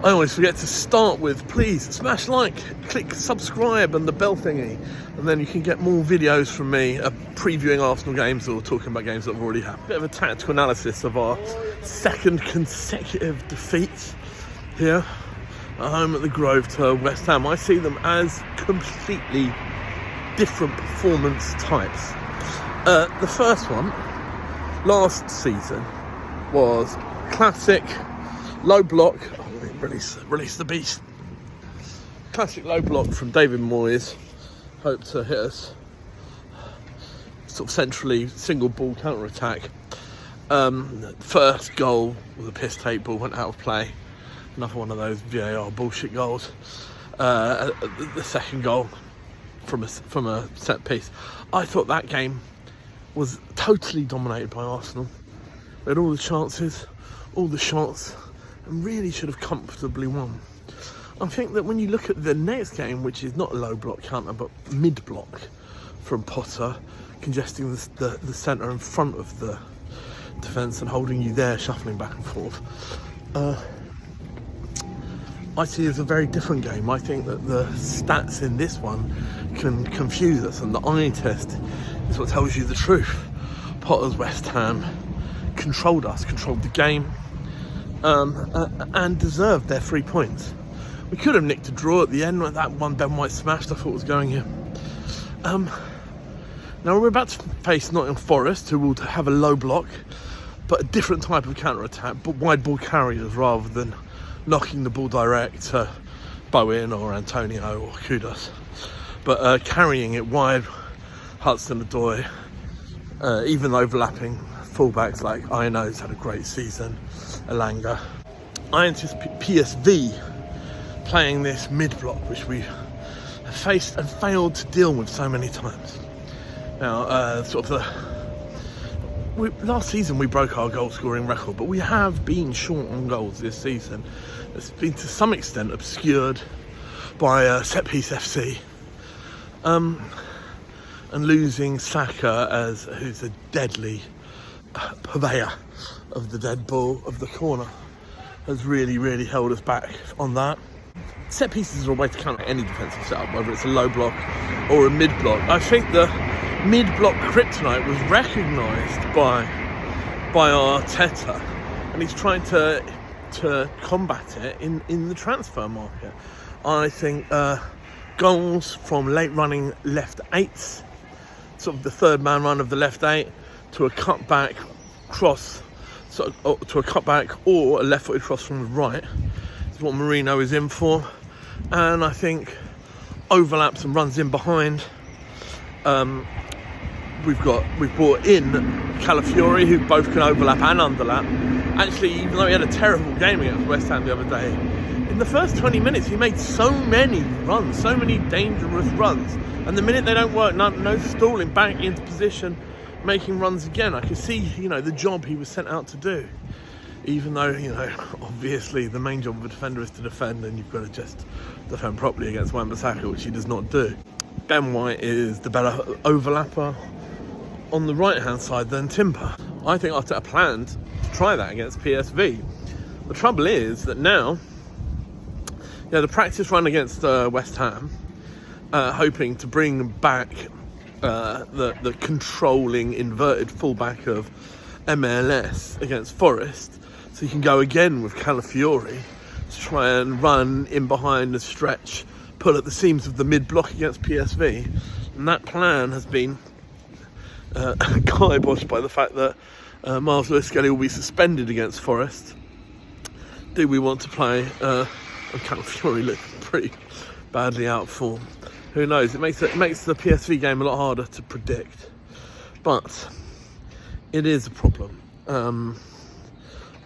I always forget to start with, please smash like, click subscribe and the bell thingy, and then you can get more videos from me previewing Arsenal games or talking about games that I've already had. Bit of a tactical analysis of our second consecutive defeat here at home at the Grove to West Ham. I see them as completely different performance types. The first one last season was classic low block. Release the beast. Classic low block from David Moyes. Hope to hit us sort of centrally, single ball counter attack. First goal was a piss take ball, went out of play. Another one of those VAR bullshit goals. The second goal from a set piece. I thought that game was totally dominated by Arsenal. They had all the chances, all the shots, and really should have comfortably won. I think that when you look at the next game, which is not a low block counter but mid block from Potter, congesting the centre in front of the defence and holding you there, shuffling back and forth, I see it as a very different game. I think that the stats in this one can confuse us, and the eye test is what tells you the truth. Potter's West Ham controlled us, controlled the game, and deserved their 3 points. We could have nicked a draw at the end. That one Ben White smashed, I thought was going in. Now we're about to face Nottingham Forest, who will have a low block, but a different type of counter-attack, but wide ball carriers rather than knocking the ball direct to Bowen or Antonio or Kudus, but carrying it wide. Hudson-Odoi, even overlapping fullbacks like Iono's had a great season, Elanga. I anticipate PSV playing this mid-block, which we have faced and failed to deal with so many times. Now, last season we broke our goal-scoring record, but we have been short on goals this season. It's been to some extent obscured by set-piece FC. And losing Saka who's a deadly purveyor of the dead ball of the corner has really, really held us back on that. Set pieces are a way to counter any defensive setup, whether it's a low block or a mid block. I think the mid block kryptonite was recognised by Arteta, and he's trying to combat it in the transfer market. I think goals from late running left eights, sort of the third man run of the left eight, to a cutback cross, to a cutback or a left-footed cross from the right, is what Mourinho is in for. And I think overlaps and runs in behind. We've brought in Calafiori, who both can overlap and underlap. Actually, even though he had a terrible game against West Ham the other day, in the first 20 minutes he made so many runs, so many dangerous runs. And the minute they don't work, no stalling, back into position, making runs again. I could see, the job he was sent out to do. Even though, obviously the main job of a defender is to defend, and you've got to just defend properly against Wan-Bissaka, which he does not do. Ben White is the better overlapper on the right-hand side than Timber. I think Arteta planned to try that against PSV. The trouble is that now, the practice run against West Ham, hoping to bring back the controlling inverted fullback of MLS against Forest, so you can go again with Calafiori to try and run in behind the stretch, pull at the seams of the mid-block against PSV. And that plan has been kiboshed by the fact that Miles Lewis-Skelly will be suspended against Forest. Do we want to play Calafiori look pretty badly out of form? Who knows? It makes the PSV game a lot harder to predict, but it is a problem.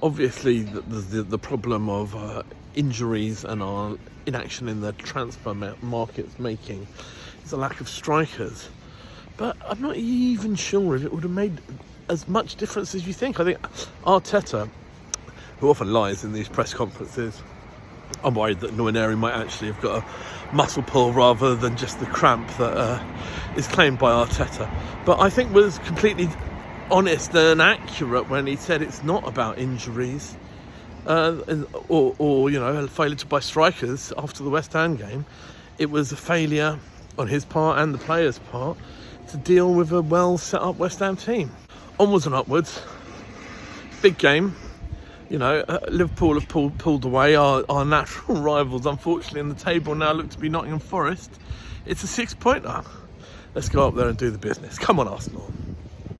Obviously, the problem of injuries and our inaction in the transfer market's making is a lack of strikers. But I'm not even sure if it would have made as much difference as you think. I think Arteta, who often lies in these press conferences, I'm worried that Nwaneri might actually have got a muscle pull rather than just the cramp that is claimed by Arteta. But I think was completely honest and accurate when he said it's not about injuries. or you know, a failure to buy strikers after the West Ham game. It was a failure on his part and the players' part to deal with a well set up West Ham team. Onwards and upwards. Big game. You know, Liverpool have pulled away. Our natural rivals, unfortunately, in the table now look to be Nottingham Forest. It's a 6-pointer. Let's go up there and do the business. Come on, Arsenal.